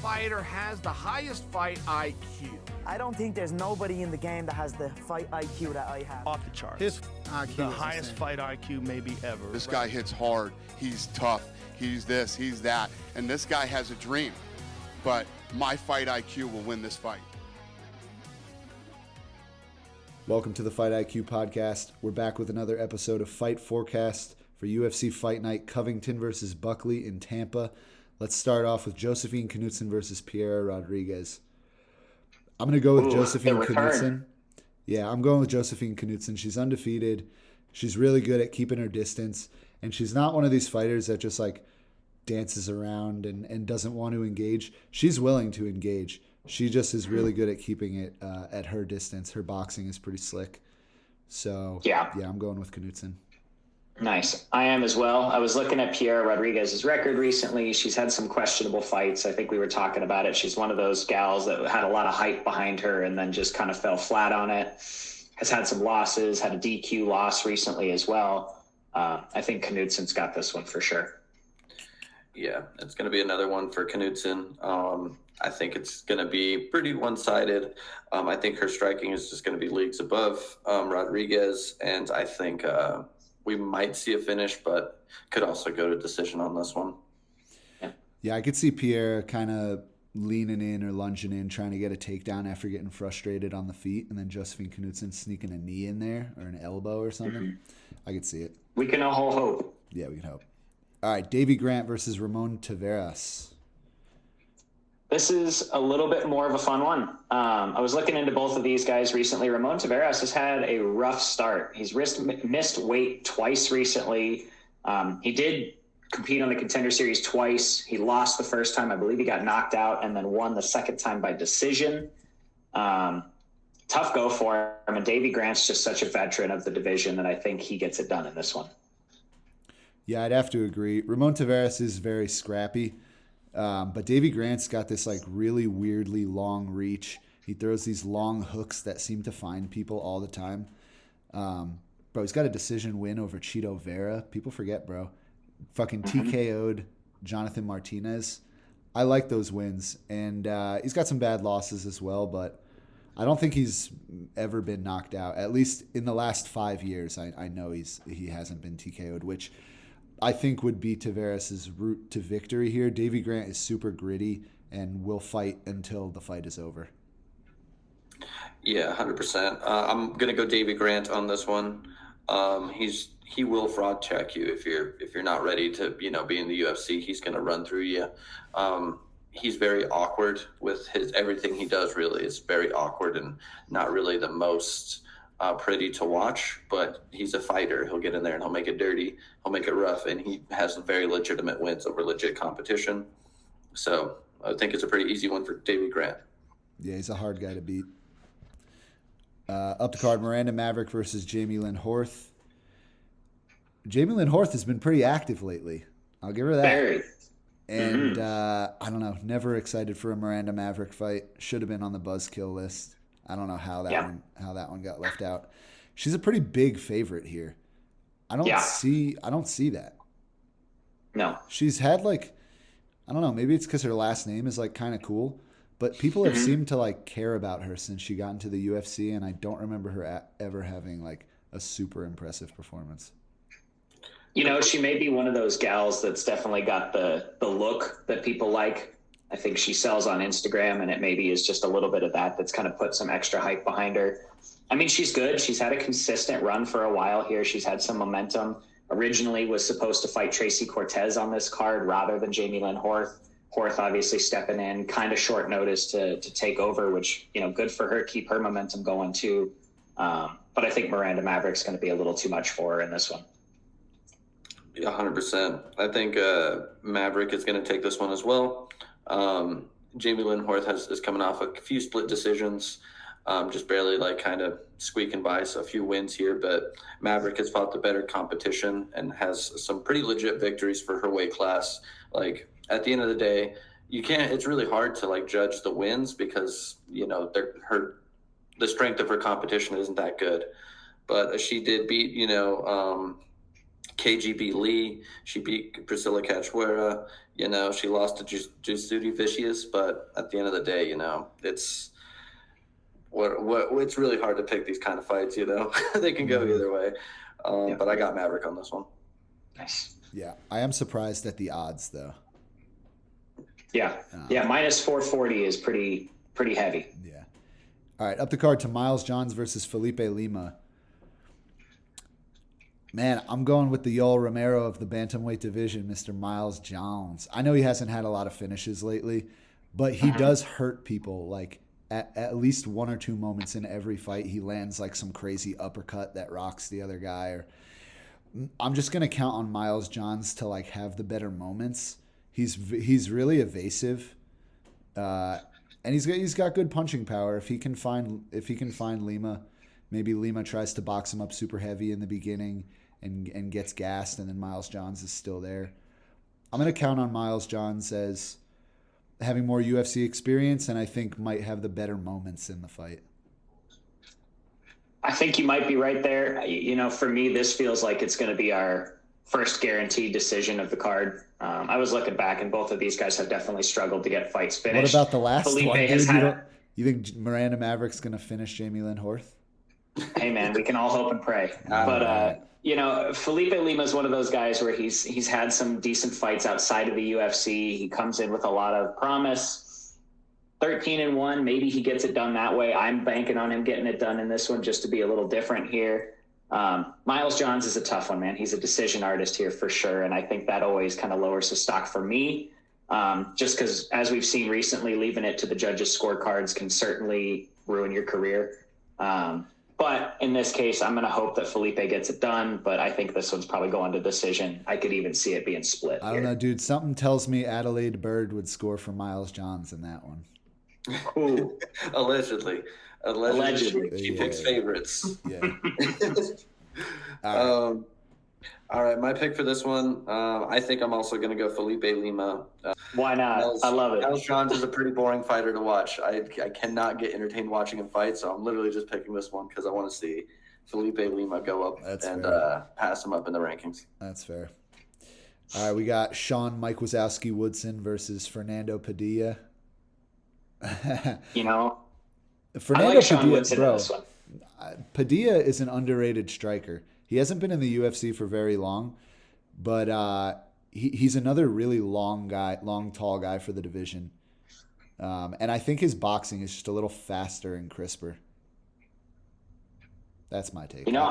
fighter has the highest fight IQ? I don't think there's nobody in the game that has the fight IQ that I have. Off the charts. His IQ the is highest insane. fight IQ maybe ever. This guy hits hard. He's tough. He's this, he's that. And this guy has a dream. But my fight IQ will win this fight. Welcome to the Fight IQ podcast. We're back with another episode of Fight Forecast for UFC Fight Night Covington versus Buckley in Tampa. Let's start off with Josephine Knudsen versus Piera Rodriguez. I'm going to go with Josephine Knudsen. Yeah, I'm going with Josephine Knudsen. She's undefeated. She's really good at keeping her distance. And she's not one of these fighters that just like dances around and doesn't want to engage. She's willing to engage. She just is really good at keeping it at her distance. Her boxing is pretty slick. So, yeah, I'm going with Knudsen. Nice. I am as well. I was looking at Piera Rodriguez's record recently. She's had some questionable fights. I think we were talking about it. She's one of those gals that had a lot of hype behind her and then just kind of fell flat on it. Has had some losses, had a DQ loss recently as well. I think Knudsen's got this one for sure. Yeah, it's going to be another one for Knudsen. I think it's going to be pretty one-sided. I think her striking is just going to be leagues above Rodriguez, and I think we might see a finish, but could also go to decision on this one. Yeah, I could see Pierre kind of leaning in or lunging in, trying to get a takedown after getting frustrated on the feet, and then Josephine Knudsen sneaking a knee in there or an elbow or something. Mm-hmm. I could see it. We can all hope. Yeah, we can hope. All right, Davy Grant versus Ramon Taveras. This is a little bit more of a fun one. I was looking into both of these guys recently. Ramon Taveras has had a rough start. He's missed weight twice recently. He did compete on the Contender Series twice. He lost the first time. I believe he got knocked out and then won the second time by decision. Tough go for him. And Davy Grant's just such a veteran of the division that I think he gets it done in this one. Yeah, I'd have to agree. Ramon Taveras is very scrappy. But Davy Grant's got this like really weirdly long reach. He throws these long hooks that seem to find people all the time. Bro, he's got a decision win over Chito Vera. People forget, bro. Fucking TKO'd Jonathan Martinez. I like those wins. And he's got some bad losses as well, but I don't think he's ever been knocked out. At least in the last 5 years, I know he hasn't been TKO'd, which I think would be Taveras' route to victory here. Davy Grant is super gritty and will fight until the fight is over. Yeah, 100%. I'm gonna go Davy Grant on this one. He will fraud check you if you're not ready to be in the UFC. He's gonna run through you. He's very awkward with everything he does. Really, it's very awkward and not really the most pretty to watch, but he's a fighter. He'll get in there and he'll make it dirty. He'll make it rough, and he has very legitimate wins over legit competition. So I think it's a pretty easy one for Davy Grant. Yeah, he's a hard guy to beat. Up the card, Miranda Maverick versus Jamie Lynn Horth. Jamie Lynn Horth has been pretty active lately. I'll give her that. Very. And I don't know, never excited for a Miranda Maverick fight. Should have been on the buzzkill list. I don't know how that one got left out. She's a pretty big favorite here. I don't see that. No. She's had like, I don't know, maybe it's because her last name is like kind of cool, but people have seemed to like care about her since she got into the UFC, and I don't remember her ever having like a super impressive performance. She may be one of those gals that's definitely got the look that people like. I think she sells on Instagram, and it maybe is just a little bit of that's kind of put some extra hype behind her. I mean, she's good. She's had a consistent run for a while here. She's had some momentum. Originally was supposed to fight Tracy Cortez on this card rather than Jamie Lynn Horth. Horth obviously stepping in kind of short notice to take over, which, good for her, keep her momentum going too. But I think Miranda Maverick's going to be a little too much for her in this one. Yeah, 100%. I think Maverick is going to take this one as well. Jamie Lynn Horth is coming off a few split decisions, just barely kind of squeaking by, so a few wins here, but Maverick has fought the better competition and has some pretty legit victories for her weight class. At the end of the day, it's really hard to judge the wins because, the strength of her competition isn't that good, but she did beat, KGB Lee. She beat Priscilla Cachoeira. You know, she lost to Judy Vicious, but at the end of the day, you know, it's really hard to pick these kind of fights. You know, they can go either way. But I got Maverick on this one. Nice. Yeah, I am surprised at the odds though. Yeah, minus 440 is pretty heavy. Yeah. All right, up the card to Miles Johns versus Felipe Lima. Man, I'm going with the Yoel Romero of the bantamweight division, Mr. Miles Johns. I know he hasn't had a lot of finishes lately, but he does hurt people. Like at least one or two moments in every fight, he lands like some crazy uppercut that rocks the other guy. Or I'm just gonna count on Miles Johns to like have the better moments. He's really evasive, and he's got good punching power. If he can find Lima, maybe Lima tries to box him up super heavy in the beginning and gets gassed, and then Miles Johns is still there. I'm going to count on Miles Johns as having more UFC experience, and I think might have the better moments in the fight. I think you might be right there. You know, for me, this feels like it's going to be our first guaranteed decision of the card. I was looking back, and both of these guys have definitely struggled to get fights finished. What about the last Felipe one? Has You think Miranda Maverick's going to finish Jamie Lynn Horth? Hey, man, we can all hope and pray. You know, Felipe Lima is one of those guys where he's had some decent fights outside of the UFC. He comes in with a lot of promise. 13-1, maybe he gets it done that way. I'm banking on him getting it done in this one just to be a little different here. Miles Johns is a tough one, man. He's a decision artist here for sure, and I think that always kind of lowers the stock for me. Just because, as we've seen recently, leaving it to the judges' scorecards can certainly ruin your career. But in this case, I'm going to hope that Felipe gets it done, but I think this one's probably going to decision. I could even see it being split. I don't know, dude. Something tells me Adelaide Bird would score for Miles Johns in that one. Ooh. Allegedly. She picks favorites. Yeah. All right, my pick for this one, I think I'm also going to go Felipe Lima. Why not? I love it. Miles Johns is a pretty boring fighter to watch. I cannot get entertained watching him fight, so I'm literally just picking this one because I want to see Felipe Lima go up pass him up in the rankings. That's fair. All right, we got Sean Mike Wazowski Woodson versus Fernando Padilla. You know, Fernando I like Sean Padilla, Woodson in bro. this one. Padilla is an underrated striker. He hasn't been in the UFC for very long, but he's another really long, tall guy for the division. And I think his boxing is just a little faster and crisper. That's my take. You know,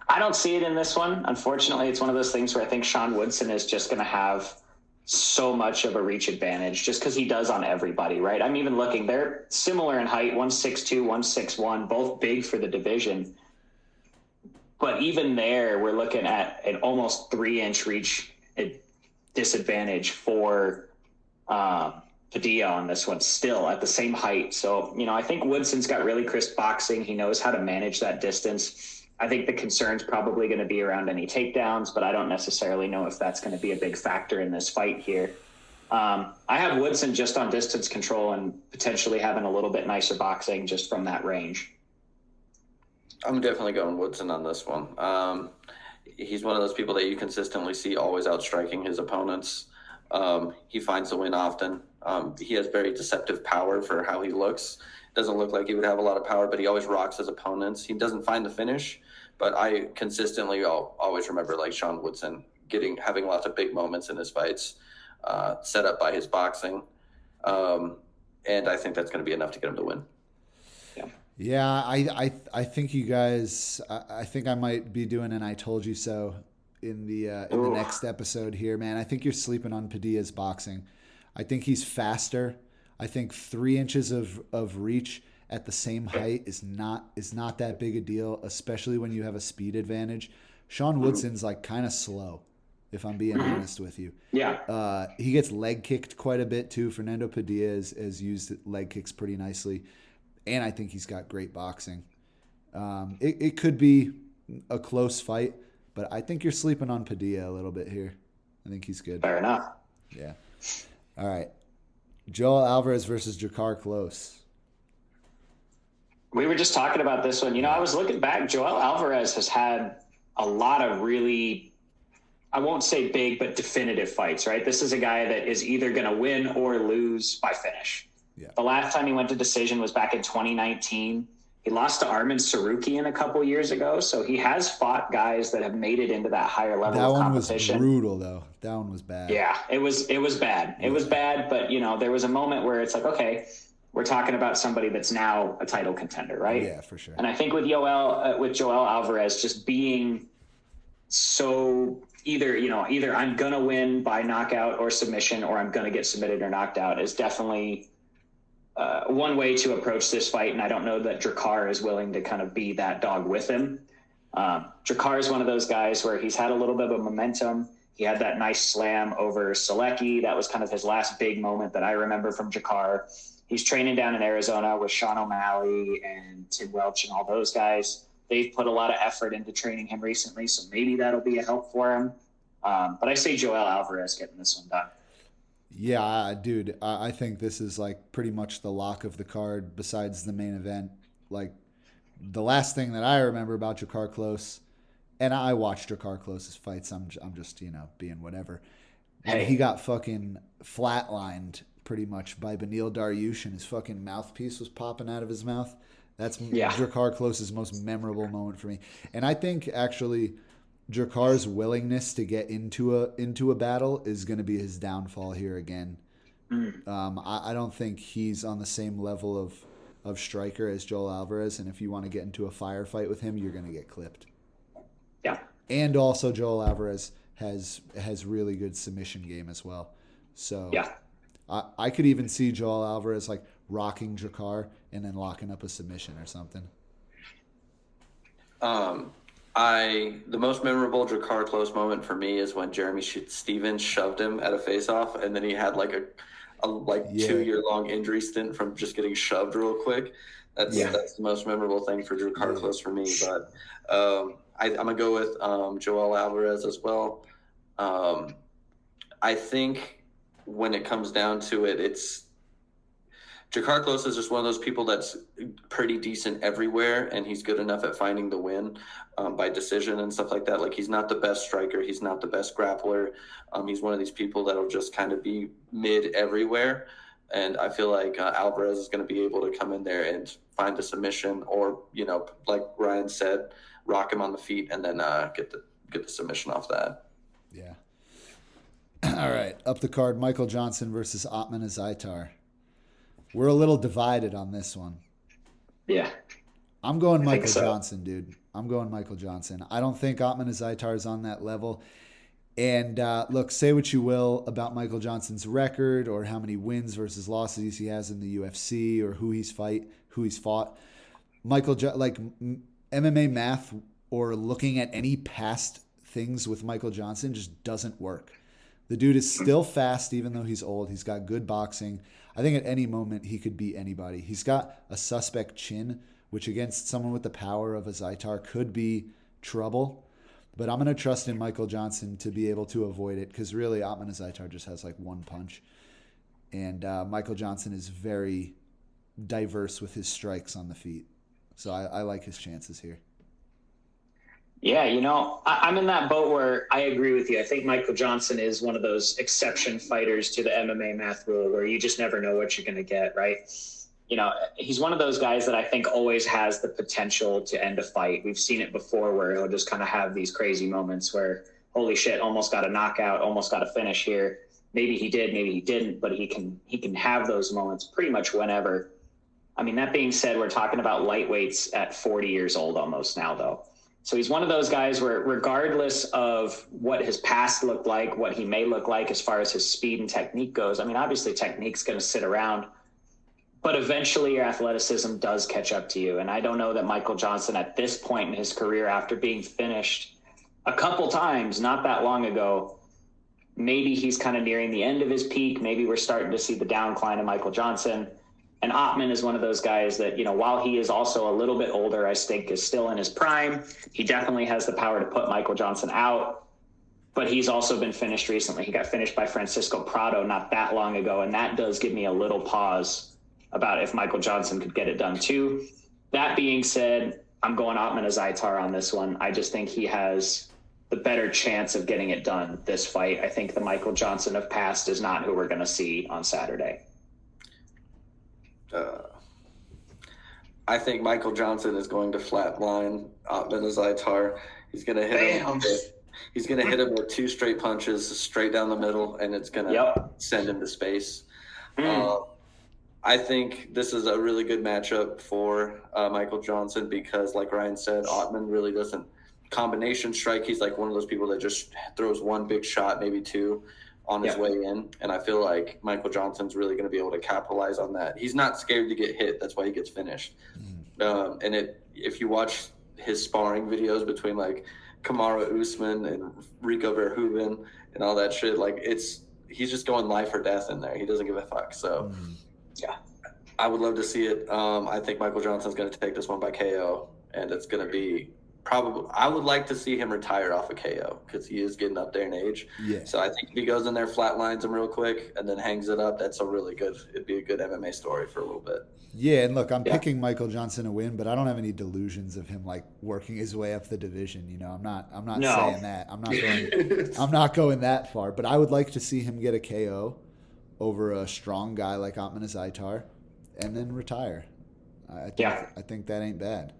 I don't see it in this one. Unfortunately, it's one of those things where I think Sean Woodson is just going to have so much of a reach advantage just because he does on everybody, right? I'm even looking. They're similar in height, 162, 161, both big for the division. But even there, we're looking at an almost 3-inch reach disadvantage for Padilla on this one, still at the same height. So, you know, I think Woodson's got really crisp boxing. He knows how to manage that distance. I think the concern's probably going to be around any takedowns, but I don't necessarily know if that's going to be a big factor in this fight here. I have Woodson just on distance control and potentially having a little bit nicer boxing just from that range. I'm definitely going Woodson on this one. He's one of those people that you consistently see always outstriking his opponents. He finds the win often. He has very deceptive power for how he looks. Doesn't look like he would have a lot of power, but he always rocks his opponents. He doesn't find the finish, but I consistently always remember like Sean Woodson having lots of big moments in his fights, set up by his boxing. And I think that's going to be enough to get him to win. Yeah, I think you guys. I think I might be doing an "I told you so" in the next episode here, man. I think you're sleeping on Padilla's boxing. I think he's faster. I think 3 inches of reach at the same height is not that big a deal, especially when you have a speed advantage. Sean Woodson's like kind of slow, if I'm being honest with you. Yeah. He gets leg kicked quite a bit too. Fernando Padilla has used leg kicks pretty nicely. And I think he's got great boxing. It could be a close fight, but I think you're sleeping on Padilla a little bit here. I think he's good. Fair enough. Yeah. All right. Joel Alvarez versus Jakar Close. We were just talking about this one. You know, I was looking back. Joel Alvarez has had a lot of really I won't say big, but definitive fights, right? This is a guy that is either going to win or lose by finish. Yeah. The last time he went to decision was back in 2019. He lost to Armin Sarukian a couple years ago, so he has fought guys that have made it into that higher level That of one was competition. brutal, though. That one was bad. Yeah, it was bad. It was bad, but there was a moment where it's like, okay, we're talking about somebody that's now a title contender, right? Yeah, for sure. And I think with Joel Alvarez just being so either I'm gonna win by knockout or submission, or I'm gonna get submitted or knocked out is definitely one way to approach this fight. And I don't know that Drakkar is willing to kind of be that dog with him. Drakkar is one of those guys where he's had a little bit of momentum. He had that nice slam over Selecki. That was kind of his last big moment that I remember from Drakkar. He's training down in Arizona with Sean O'Malley and Tim Welch and all those guys. They've put a lot of effort into training him recently, so maybe that'll be a help for him. But I say Joel Alvarez getting this one done. Yeah, dude, I think this is like pretty much the lock of the card besides the main event. Like, the last thing that I remember about Drakkar Klose, and I watched Drakkar Klose's fights, I'm just, being whatever. Hey. He got fucking flatlined pretty much by Beneil Dariush, and his fucking mouthpiece was popping out of his mouth. That's Drakkar Klose's most memorable moment for me. And I think actually Drakkar's willingness to get into a battle is going to be his downfall here again. I don't think he's on the same level of striker as Joel Alvarez, and if you want to get into a firefight with him, you're going to get clipped. Yeah. And also Joel Alvarez has really good submission game as well. So yeah. I could even see Joel Alvarez like rocking Drakkar and then locking up a submission or something. The most memorable Drakkar Klose moment for me is when Jeremy Stevens shoved him at a face-off, and then he had like a 2-year-long injury stint from just getting shoved real quick. That's the most memorable thing for Drakkar Klose for me. But I'm gonna go with Joel Alvarez as well. I think when it comes down to it, it's Drakkar Klose is just one of those people that's pretty decent everywhere, and he's good enough at finding the win by decision and stuff like that. Like, he's not the best striker. He's not the best grappler. He's one of these people that'll just kind of be mid everywhere. And I feel like Alvarez is going to be able to come in there and find a submission or, like Ryan said, rock him on the feet and then get the submission off that. Yeah. All right. Up the card, Michael Johnson versus Ottman Azaitar. We're a little divided on this one. Yeah. I'm going Michael Johnson, dude. I'm going Michael Johnson. I don't think Ottman Azaitar is on that level. And look, say what you will about Michael Johnson's record or how many wins versus losses he has in the UFC or who he's fought. MMA math or looking at any past things with Michael Johnson just doesn't work. The dude is still fast, even though he's old. He's got good boxing. I think at any moment he could beat anybody. He's got a suspect chin, which against someone with the power of a Azaitar could be trouble. But I'm going to trust in Michael Johnson to be able to avoid it because really Ottman Azaitar just has like one punch. And Michael Johnson is very diverse with his strikes on the feet. So I like his chances here. Yeah, I'm in that boat where I agree with you. I think Michael Johnson is one of those exception fighters to the MMA math rule where you just never know what you're going to get, right? He's one of those guys that I think always has the potential to end a fight. We've seen it before where he'll just kind of have these crazy moments where, holy shit, almost got a knockout, almost got a finish here. Maybe he did, maybe he didn't, but he can have those moments pretty much whenever. I mean, that being said, we're talking about lightweights at 40 years old almost now, though. So he's one of those guys where regardless of what his past looked like, what he may look like as far as his speed and technique goes, I mean, obviously technique's going to sit around, but eventually your athleticism does catch up to you. And I don't know that Michael Johnson at this point in his career, after being finished a couple times, not that long ago, maybe he's kind of nearing the end of his peak. Maybe we're starting to see the downcline of Michael Johnson. And Ottman is one of those guys that, while he is also a little bit older, I think is still in his prime. He definitely has the power to put Michael Johnson out, but he's also been finished recently. He got finished by Francisco Prado not that long ago, and that does give me a little pause about if Michael Johnson could get it done too. That being said, I'm going Ottman Azaitar on this one. I just think he has the better chance of getting it done this fight. I think the Michael Johnson of past is not who we're going to see on Saturday. I think Michael Johnson is going to flatline Otman Azaitar. He's going to hit him. He's going to hit him with 2 straight punches straight down the middle, and it's going to send him to space. I think this is a really good matchup for Michael Johnson because, like Ryan said, Otman really doesn't combination strike. He's like one of those people that just throws one big shot, maybe 2 on his way in. And I feel like Michael Johnson's really going to be able to capitalize on that. He's not scared to get hit. That's why he gets finished. If you watch his sparring videos between like Kamaru Usman and Rico Verhoeven and all that shit, like he's just going life or death in there. He doesn't give a fuck. So I would love to see it. I think Michael Johnson's going to take this one by KO, and it's going to be probably, I would like to see him retire off a KO because he is getting up there in age. Yeah. So I think if he goes in there, flatlines him real quick, and then hangs it up, it'd be a good MMA story for a little bit. Yeah, and look, I'm picking Michael Johnson to win, but I don't have any delusions of him like working his way up the division. You know, I'm not saying that. I'm not going that far, but I would like to see him get a KO over a strong guy like Otman Azaitar and then retire. I think that ain't bad.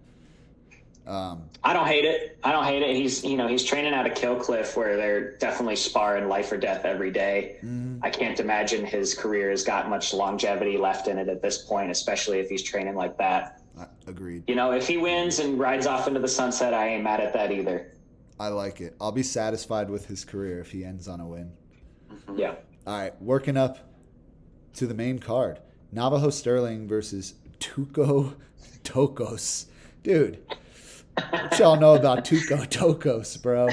I don't hate it. He's training out of Kill Cliff where they're definitely sparring life or death every day. I can't imagine his career has got much longevity left in it at this point, especially if he's training like that. Agreed. If he wins and rides off into the sunset, I ain't mad at that either. I like it. I'll be satisfied with his career if he ends on a win. Yeah. All right, working up to the main card. Navajo Sterling versus Tuco Tokos. Dude. What y'all know about Tuco Tokos, bro?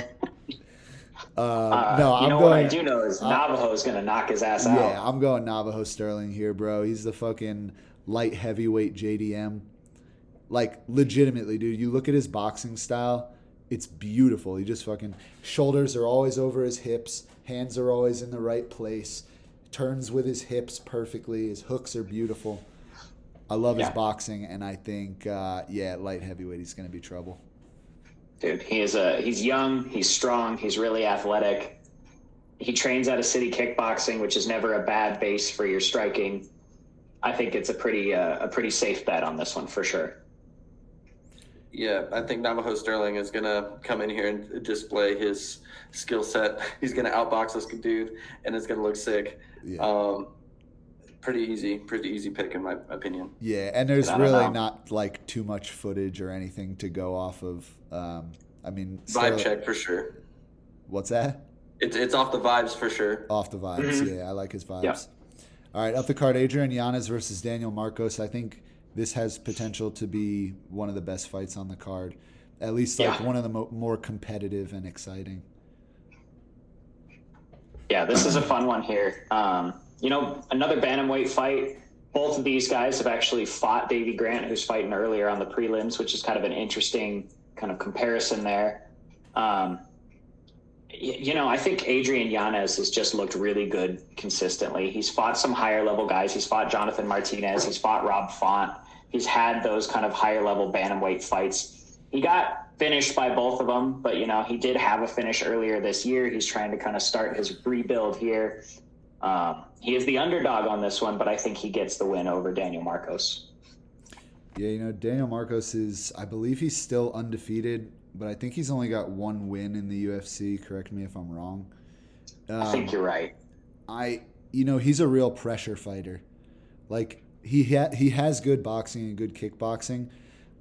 What I do know is Navajo's going to knock his ass out. Yeah, I'm going Navajo Sterling here, bro. He's the fucking light heavyweight JDM. Like, legitimately, dude, you look at his boxing style, it's beautiful. He just fucking, shoulders are always over his hips, hands are always in the right place, turns with his hips perfectly, his hooks are beautiful. I love his boxing, and I think, light heavyweight, he's going to be trouble. Dude, he's young, he's strong, he's really athletic. He trains out of City Kickboxing, which is never a bad base for your striking. I think it's a pretty safe bet on this one for sure. Yeah, I think Navajo Sterling is going to come in here and display his skill set. He's going to outbox this dude, and it's going to look sick. Yeah. Pretty easy pick in my opinion. Yeah, and there's really not like too much footage or anything to go off of. Vibe check for sure. What's that? It's off the vibes for sure. Off the vibes, yeah. I like his vibes. Yeah. All right, up the card, Adrian Yanez versus Daniel Marcos. I think this has potential to be one of the best fights on the card. At least one of the more competitive and exciting. Yeah, this is a fun one here. Another bantamweight fight. Both of these guys have actually fought Davey Grant, who's fighting earlier on the prelims, which is kind of an interesting kind of comparison there. I think Adrian Yanez has just looked really good consistently. He's fought some higher level guys. He's fought Jonathan Martinez. He's fought Rob Font. He's had those kind of higher level bantamweight fights. He got finished by both of them, but, he did have a finish earlier this year. He's trying to kind of start his rebuild here. He is the underdog on this one, but I think he gets the win over Daniel Marcos. Yeah, Daniel Marcos I believe he's still undefeated, but I think he's only got one win in the UFC. Correct me if I'm wrong. I think you're right. He's a real pressure fighter. Like, he has good boxing and good kickboxing,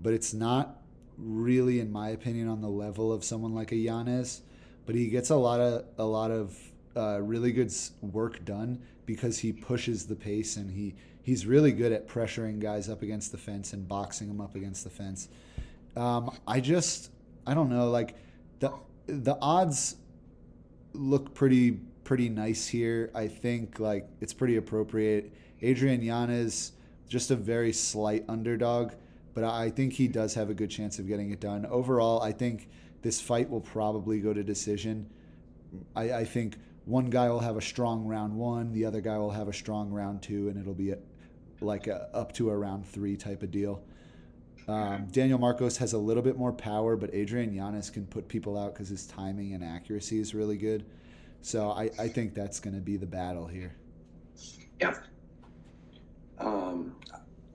but it's not really, in my opinion, on the level of someone like a Yanez. But he gets a lot of really good work done because he pushes the pace, and he's really good at pressuring guys up against the fence and boxing them up against the fence. I don't know, like the odds look pretty nice here. I think like it's pretty appropriate. Adrian Yanez, just a very slight underdog, but I think he does have a good chance of getting it done. Overall, I think this fight will probably go to decision. I think one guy will have a strong round 1, the other guy will have a strong round 2, and it'll be up to a round 3 type of deal. Daniel Marcos has a little bit more power, but Adrian Yanez can put people out because his timing and accuracy is really good. So I think that's going to be the battle here. Yeah.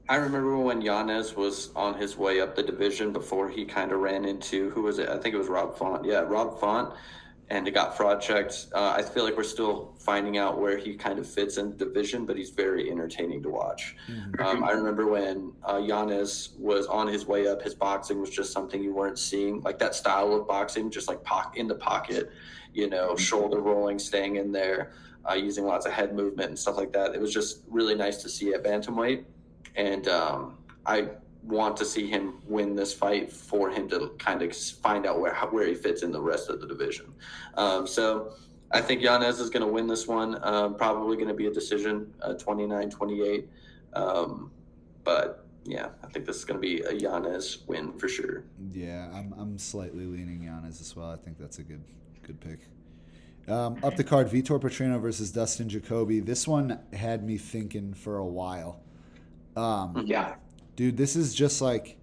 I remember when Yanez was on his way up the division before he kind of ran into, who was it? I think it was Rob Font. Yeah, Rob Font. And it got fraud checked. I feel like we're still finding out where he kind of fits in the division, but he's very entertaining to watch. I remember when Yanez was on his way up, his boxing was just something you weren't seeing. Like that style of boxing, just like in the pocket, shoulder rolling, staying in there, using lots of head movement and stuff like that. It was just really nice to see at bantamweight. And I want to see him win this fight for him to kind of find out where he fits in the rest of the division. So I think Yanez is going to win this one. Probably going to be a decision, 29-28. But yeah, I think this is going to be a Yanez win for sure. Yeah, I'm slightly leaning Yanez as well. I think that's a good pick. Up the card, Vitor Petrino versus Dustin Jacoby. This one had me thinking for a while. Yeah. Dude, this is just like,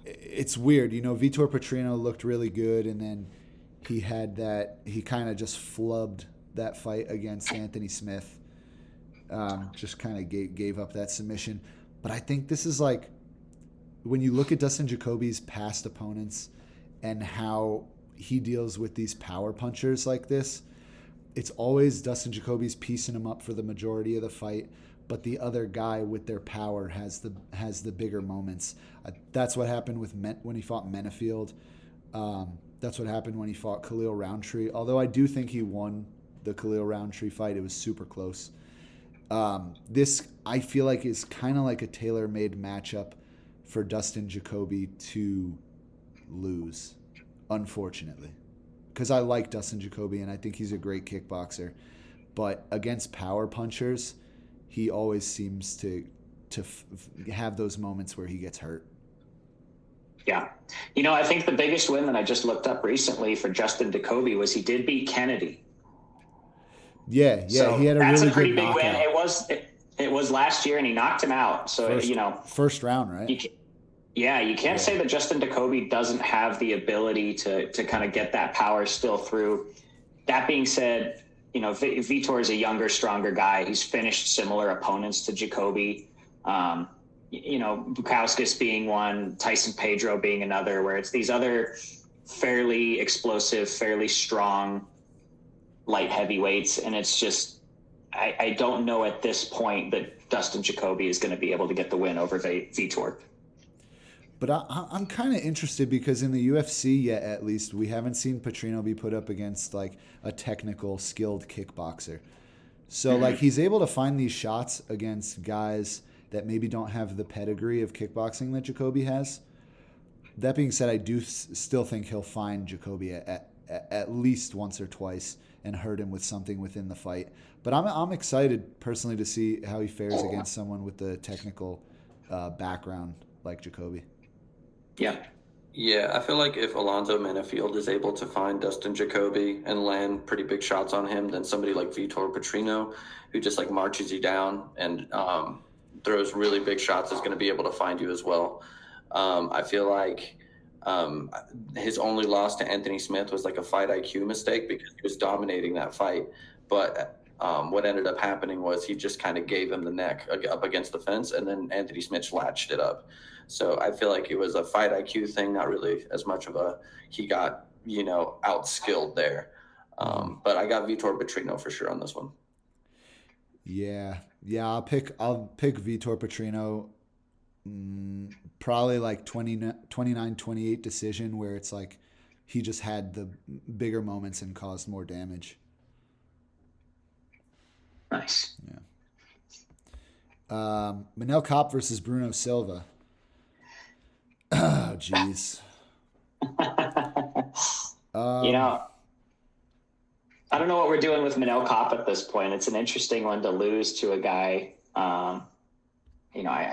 it's weird. Vitor Petrino looked really good, and then he kind of just flubbed that fight against Anthony Smith. Just kind of gave up that submission. But I think this is like, when you look at Dustin Jacoby's past opponents and how he deals with these power punchers like this, it's always Dustin Jacoby's piecing him up for the majority of the fight, but the other guy with their power has the bigger moments. That's what happened when he fought Menefield. That's what happened when he fought Khalil Roundtree. Although I do think he won the Khalil Roundtree fight. It was super close. This, I feel like, is kind of like a tailor-made matchup for Dustin Jacoby to lose, unfortunately. Because I like Dustin Jacoby, and I think he's a great kickboxer. But against power punchers, he always seems to have those moments where he gets hurt. Yeah. I think the biggest win that I just looked up recently for Justin Jacoby was he did beat Kennedy. Yeah, so he had a that's really a pretty good big knockout. win. It was last year, and he knocked him out. So, First round, right? You can't say that Justin Jacoby doesn't have the ability to kind of get that power still through. That being said, Vitor is a younger, stronger guy. He's finished similar opponents to Jacoby. Bukauskas being one, Tyson Pedro being another, where it's these other fairly explosive, fairly strong light heavyweights. And it's just, I don't know at this point that Dustin Jacoby is going to be able to get the win over Vitor. But I'm kind of interested because in the UFC, yet at least, we haven't seen Petrino be put up against like a technical, skilled kickboxer. So like he's able to find these shots against guys that maybe don't have the pedigree of kickboxing that Jacoby has. That being said, I do still think he'll find Jacoby at least once or twice and hurt him with something within the fight. But I'm excited personally to see how he fares against someone with the technical background like Jacoby. Yeah, I feel like if Alonzo Menefield is able to find Dustin Jacoby and land pretty big shots on him, then somebody like Vitor Petrino, who just like marches you down and throws really big shots, is going to be able to find you as well. I feel like his only loss to Anthony Smith was like a fight IQ mistake because he was dominating that fight. But what ended up happening was he just kind of gave him the neck up against the fence, and then Anthony Smith latched it up. So I feel like it was a fight IQ thing, not really as much of he got, outskilled there. But I got Vitor Petrino for sure on this one. Yeah. I'll pick Vitor Petrino. Probably like 29-28 decision where it's like he just had the bigger moments and caused more damage. Nice. Yeah. Manel Kopp versus Bruno Silva. Oh, jeez. I don't know what we're doing with Manel Kopp at this point. It's an interesting one to lose to a guy. I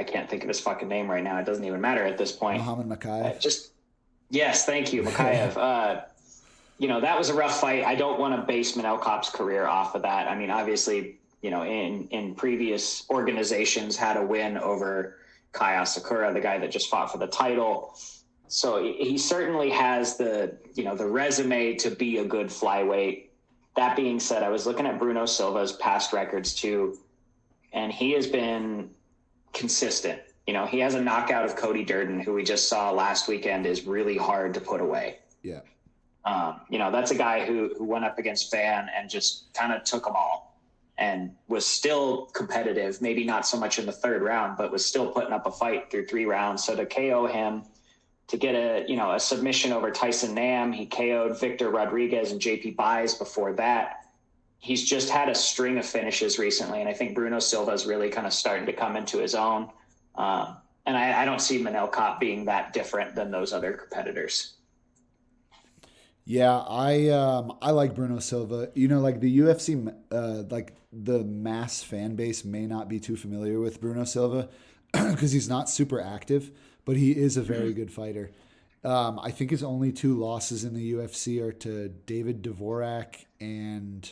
can't think of his fucking name right now. It doesn't even matter at this point. Muhammad Makayev. Yes, thank you, Makayev. That was a rough fight. I don't want to base Manel Kopp's career off of that. I mean, obviously, in previous organizations had a win over Kaya Sakura, the guy that just fought for the title. So he certainly has the resume to be a good flyweight. That being said, I was looking at Bruno Silva's past records too, and he has been consistent. He has a knockout of Cody Durden, who we just saw last weekend is really hard to put away. Yeah. That's a guy who went up against Van and just kind of took them all and was still competitive, maybe not so much in the third round, but was still putting up a fight through 3 rounds. So to KO him, to get a submission over Tyson Nam, he KO'd Victor Rodriguez and JP Buys before that. He's just had a string of finishes recently, and I think Bruno Silva is really kind of starting to come into his own. And I don't see Manel Kape being that different than those other competitors. Yeah, I like Bruno Silva. Like the UFC, like the mass fan base may not be too familiar with Bruno Silva because he's not super active, but he is a very good fighter. I think his only 2 losses in the UFC are to David Dvorak and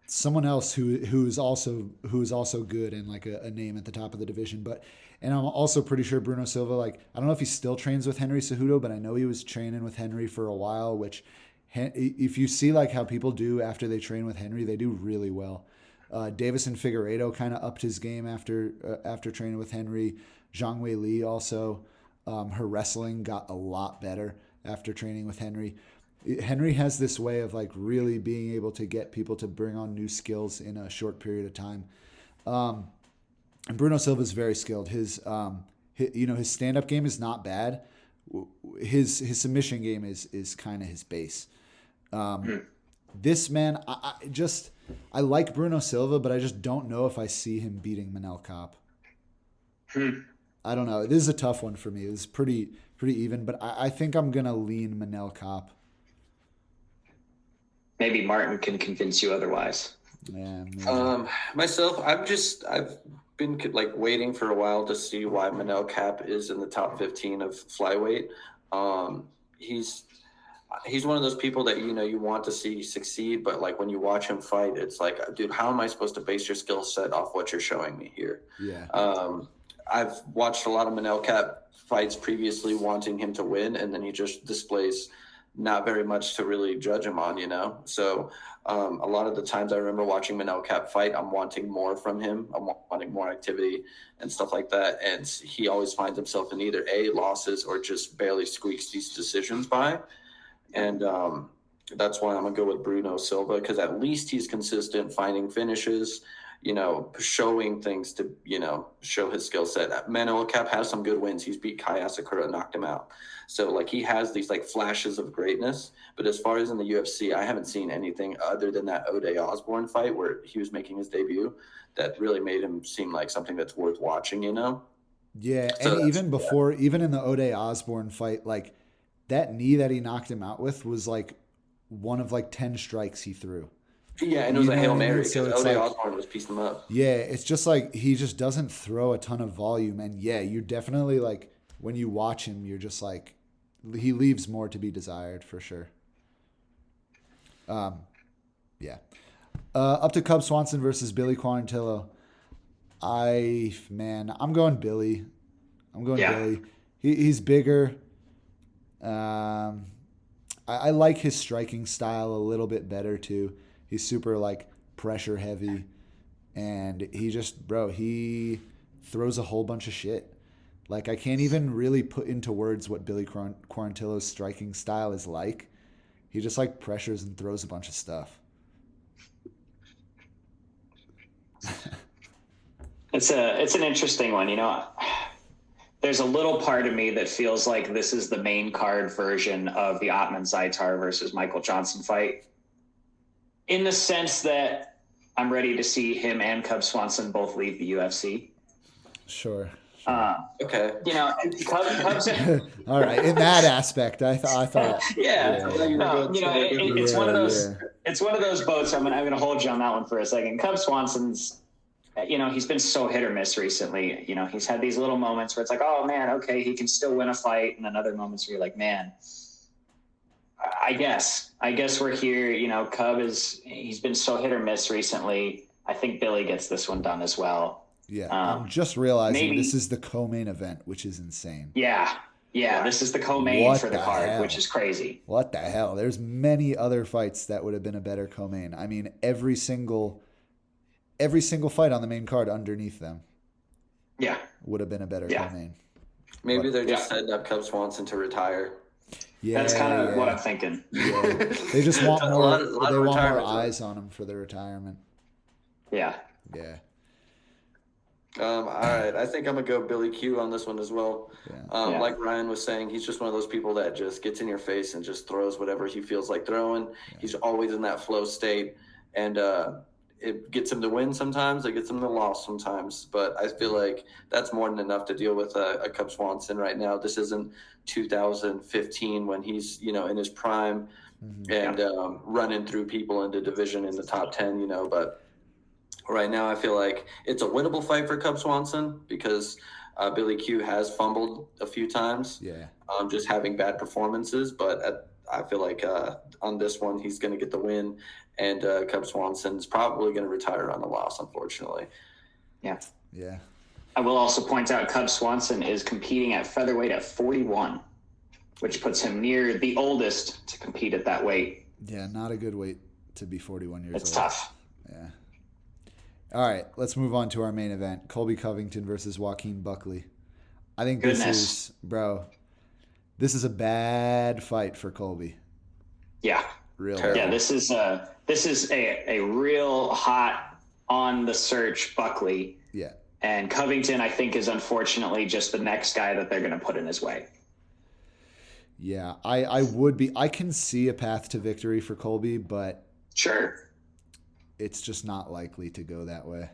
someone else who's also good and like a name at the top of the division. And I'm also pretty sure Bruno Silva, like, I don't know if he still trains with Henry Cejudo, but I know he was training with Henry for a while, which if you see like how people do after they train with Henry, they do really well. Davison Figueiredo kind of upped his game after training with Henry. Zhang Wei Li also, her wrestling got a lot better after training with Henry. Henry has this way of like really being able to get people to bring on new skills in a short period of time. And Bruno Silva is very skilled. His stand-up game is not bad. His submission game is kind of his base. This man, I like Bruno Silva, but I just don't know if I see him beating Manel Kape. I don't know. This is a tough one for me. It's pretty even, but I think I'm gonna lean Manel Kape. Maybe Martin can convince you otherwise. Yeah. Myself, I've been like waiting for a while to see why Manel Kape is in the top 15 of flyweight. He's one of those people that you want to see succeed, but like when you watch him fight, it's like, dude, how am I supposed to base your skill set off what you're showing me here? Yeah. I've watched a lot of Manel Kape fights previously, wanting him to win, and then he just displays not very much to really judge him on, So a lot of the times I remember watching Manel Kape fight, I'm wanting more from him. I'm wanting more activity and stuff like that. And he always finds himself in either losses or just barely squeaks these decisions by. And that's why I'm going to go with Bruno Silva, because at least he's consistent, finding finishes, showing things to, show his skill set. Manel Kape has some good wins. He's beat Kaya Sakura, knocked him out. So, like, he has these, like, flashes of greatness. But as far as in the UFC, I haven't seen anything other than that O'Day Osborne fight where he was making his debut that really made him seem like something that's worth watching, Yeah, so and even in the O'Day Osborne fight, like, that knee that he knocked him out with was, like, one of, like, 10 strikes he threw. Yeah, and it was a Hail Mary because O'Day Osborne was piecing him up. Yeah, it's just like he just doesn't throw a ton of volume. And, yeah, you're definitely, like, when you watch him, you're just like, he leaves more to be desired for sure. Yeah. Up to Cub Swanson versus Billy Quarantillo. I'm going Billy. Billy. He's bigger. I like his striking style a little bit better too. He's super like pressure heavy, and he throws a whole bunch of shit. Like, I can't even really put into words what Billy Quarantillo's striking style is like. He just like pressures and throws a bunch of stuff. It's an interesting one. There's a little part of me that feels like this is the main card version of the Ottman Zaitar versus Michael Johnson fight, in the sense that I'm ready to see him and Cub Swanson both leave the UFC. Sure. Okay. Cubs. All right. In that aspect, I thought. Yeah. It's one of those. Yeah. It's one of those boats. I'm gonna hold you on that one for a second. Cub Swanson's. He's been so hit or miss recently. He's had these little moments where it's like, oh man, okay, he can still win a fight, and then other moments where you're like, man, I guess we're here. Cub he's been so hit or miss recently. I think Billy gets this one done as well. Yeah, I'm just realizing maybe- this is the co-main event, which is insane. Yeah. This is the co-main What for the the card, hell? which is crazy. What the hell? There's many other fights that would have been a better co-main. I mean, every single fight on the main card underneath them Yeah. would have been a better Yeah. co-main. Maybe they're just setting up Cub Swanson to retire. Yeah, That's kind of what I'm thinking. Yeah. They just want A more. lot of They want more retirements, right? eyes on him for the retirement. Yeah. Yeah. All right, I think I'm gonna go Billy Q on this one as well. Yeah. Like Ryan was saying, he's just one of those people that just gets in your face and just throws whatever he feels like throwing. Yeah. He's always in that flow state, and it gets him to win sometimes, it gets him to lose sometimes. But I feel like that's more than enough to deal with a Cub Swanson right now. This isn't 2015 when he's in his prime and running through people in the division in the top 10. But right now, I feel like it's a winnable fight for Cub Swanson because Billy Q has fumbled a few times. Yeah. Just having bad performances. But I feel like on this one, he's going to get the win. And Cub Swanson's probably going to retire on the loss, unfortunately. Yeah. Yeah. I will also point out Cub Swanson is competing at featherweight at 41, which puts him near the oldest to compete at that weight. Yeah, not a good weight to be 41 years old. It's tough. Yeah. All right, let's move on to our main event. Colby Covington versus Joaquin Buckley. I think this is a bad fight for Colby. Yeah. Really? Yeah, this is a real hot on the search Buckley. Yeah. And Covington, I think, is unfortunately just the next guy that they're going to put in his way. Yeah, I can see a path to victory for Colby, but sure, it's just not likely to go that way.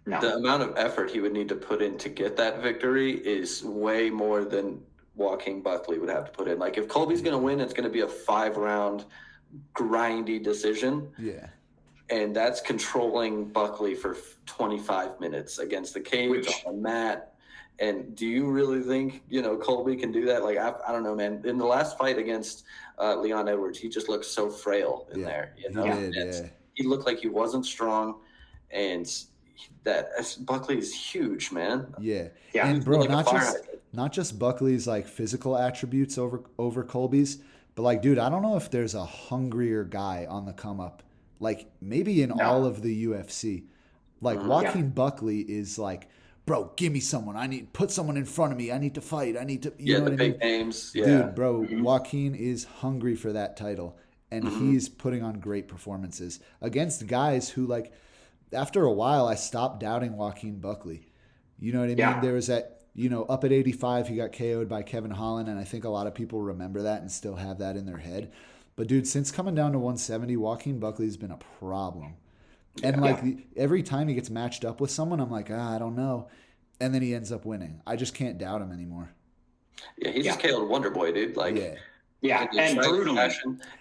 No. The amount of effort he would need to put in to get that victory is way more than Joaquin Buckley would have to put in. Like, if Colby's going to win, it's going to be a 5-round grindy decision. Yeah. And that's controlling Buckley for 25 minutes against the cage, on the mat. And do you really think, Colby can do that? Like, I don't know, man. In the last fight against Leon Edwards, he just looked so frail in there. He looked like he wasn't strong. And Buckley is huge, man. Yeah. Yeah. And, bro, like not just Buckley's, like, physical attributes over Colby's, but, like, dude, I don't know if there's a hungrier guy on the come up. Like, maybe in all of the UFC. Like, Joaquin Buckley is like, bro, give me someone. Put someone in front of me. I need to fight. I need to, you know what I mean? Big names. Yeah. Dude, bro, Joaquin is hungry for that title. And he's putting on great performances against guys who, like, after a while, I stopped doubting Joaquin Buckley. You know what I mean? Yeah. There was that, up at 85, he got KO'd by Kevin Holland. And I think a lot of people remember that and still have that in their head. But, dude, since coming down to 170, Joaquin Buckley's been a problem. And, every time he gets matched up with someone, I'm like, I don't know. And then he ends up winning. I just can't doubt him anymore. Yeah, he just KO'd Wonder Boy, dude. Like, and brutally.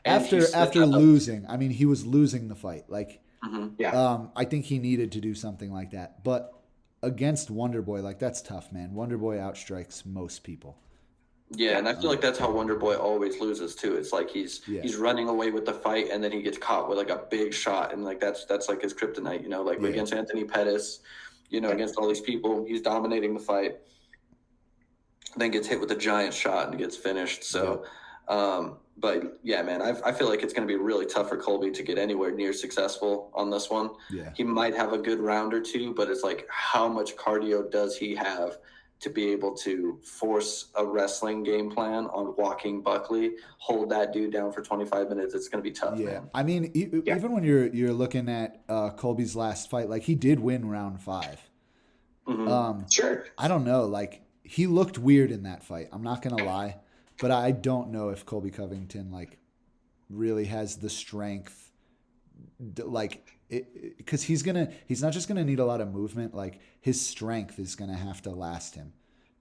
After losing, I mean, he was losing the fight. Like, I think he needed to do something like that. But against Wonder Boy, like, that's tough, man. Wonder Boy outstrikes most people. Yeah, and I feel like that's how Wonder Boy always loses too. It's like he's running away with the fight, and then he gets caught with like a big shot, and like that's like his kryptonite, like against Anthony Pettis, against all these people, he's dominating the fight, then gets hit with a giant shot and gets finished. So, but yeah, man, I feel like it's going to be really tough for Colby to get anywhere near successful on this one. Yeah. He might have a good round or two, but it's like, how much cardio does he have to be able to force a wrestling game plan on Joaquin Buckley, hold that dude down for 25 minutes? It's going to be tough, man. I mean, even when you're looking at Colby's last fight, like, he did win round 5. Sure. I don't know. Like, he looked weird in that fight. I'm not going to lie. But I don't know if Colby Covington, like, really has the strength, like, because he's not just gonna need a lot of movement. Like, his strength is gonna have to last him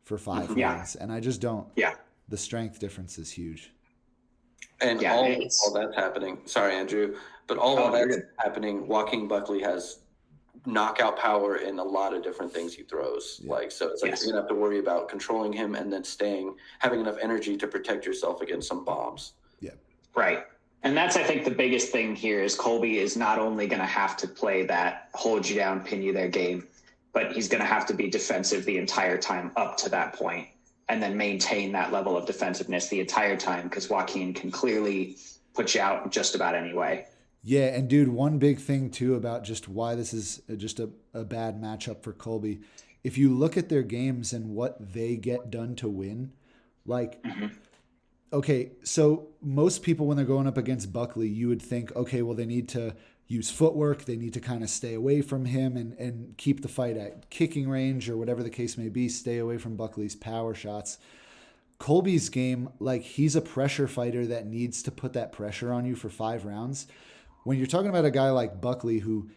for 5 rounds, and I just don't. Yeah, the strength difference is huge. And all that's happening. Sorry, Andrew, but all that's happening. Joaquin Buckley has knockout power in a lot of different things he throws. Like, so it's like you're gonna have to worry about controlling him and then having enough energy to protect yourself against some bombs. Yeah, right. And that's, I think, the biggest thing here is Colby is not only going to have to play that hold you down, pin you there game, but he's going to have to be defensive the entire time up to that point, and then maintain that level of defensiveness the entire time, because Joaquin can clearly put you out just about any way. Yeah, and dude, one big thing too about just why this is just a bad matchup for Colby. If you look at their games and what they get done to win, like, okay, so most people when they're going up against Buckley, you would think, okay, well, they need to use footwork. They need to kind of stay away from him and keep the fight at kicking range or whatever the case may be, stay away from Buckley's power shots. Colby's game, like, he's a pressure fighter that needs to put that pressure on you for 5 rounds. When you're talking about a guy like Buckley, who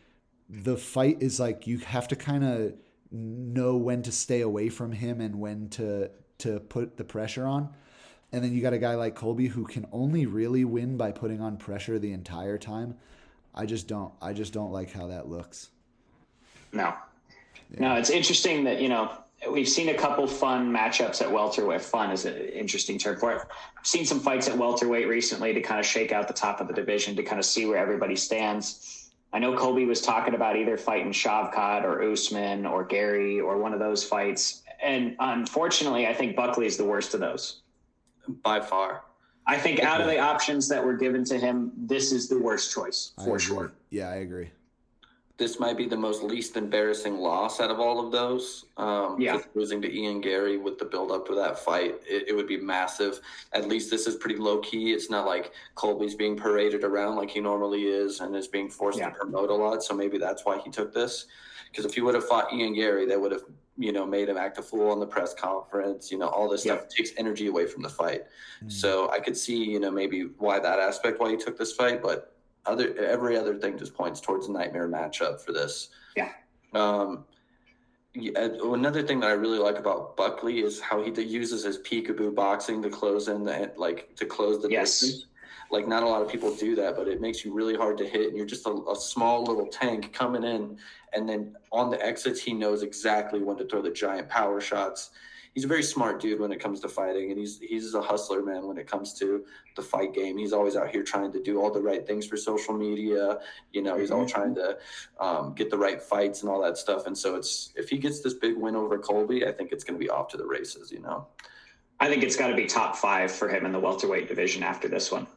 the fight is like, you have to kind of know when to stay away from him and when to put the pressure on. And then you got a guy like Colby who can only really win by putting on pressure the entire time. I just don't like how that looks. No. It's interesting that, we've seen a couple fun matchups at welterweight. Fun is an interesting term for it. I've seen some fights at welterweight recently to kind of shake out the top of the division, to kind of see where everybody stands. I know Colby was talking about either fighting Shavkat or Usman or Gary or one of those fights. And unfortunately, I think Buckley is the worst of those. By far. I think out of the options that were given to him, this is the worst choice for sure. Yeah, I agree. This might be the most least embarrassing loss out of all of those. Just losing to Ian Gary with the build up to that fight, it would be massive. At least this is pretty low key. It's not like Colby's being paraded around like he normally is and is being forced to promote a lot. So maybe that's why he took this. Because if he would have fought Ian Gary, they would have, made him act a fool on the press conference. All this stuff takes energy away from the fight. So I could see, maybe why he took this fight, but every other thing just points towards a nightmare matchup for this. Another thing that I really like about Buckley is how he uses his peekaboo boxing to close the distance. Like, not a lot of people do that, but it makes you really hard to hit, and you're just a small little tank coming in, and then on the exits, he knows exactly when to throw the giant power shots. He's a very smart dude when it comes to fighting, and he's a hustler, man, when it comes to the fight game. He's always out here trying to do all the right things for social media. He's all trying to get the right fights and all that stuff. And so if he gets this big win over Colby, I think it's going to be off to the races, I think it's got to be top 5 for him in the welterweight division after this one,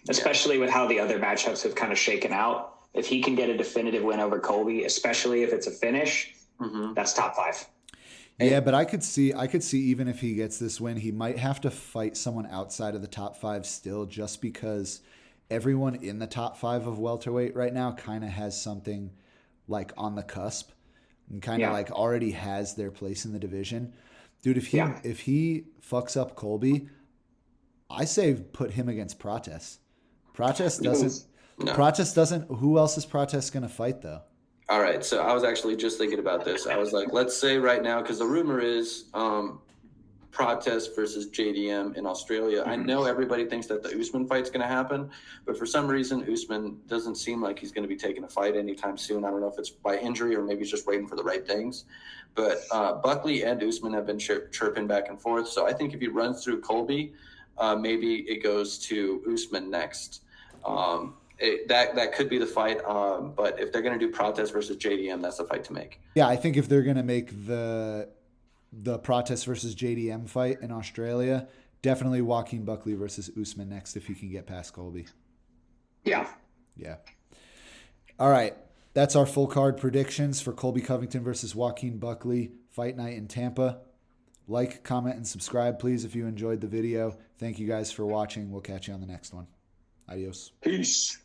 especially with how the other matchups have kind of shaken out. If he can get a definitive win over Colby, especially if it's a finish, that's top 5. Yeah, but I could see even if he gets this win, he might have to fight someone outside of the top 5 still, just because everyone in the top 5 of welterweight right now kind of has something like on the cusp and kind of like already has their place in the division. Dude, if he fucks up Colby, I say put him against Prates. Prates doesn't. Who else is Prates going to fight though? All right, so I was actually just thinking about this. I was like, let's say right now, because the rumor is Prates versus JDM in Australia. I know everybody thinks that the Usman fight's going to happen, but for some reason, Usman doesn't seem like he's going to be taking a fight anytime soon. I don't know if it's by injury or maybe he's just waiting for the right things. But Buckley and Usman have been chirping back and forth. So I think if he runs through Colby, maybe it goes to Usman next. That could be the fight, but if they're going to do Prates versus JDM, that's the fight to make. Yeah, I think if they're going to make the Prates versus JDM fight in Australia, definitely Joaquin Buckley versus Usman next if he can get past Colby. Yeah. All right, that's our full card predictions for Colby Covington versus Joaquin Buckley Fight Night in Tampa. Like, comment, and subscribe, please, if you enjoyed the video. Thank you guys for watching. We'll catch you on the next one. Adios. Peace.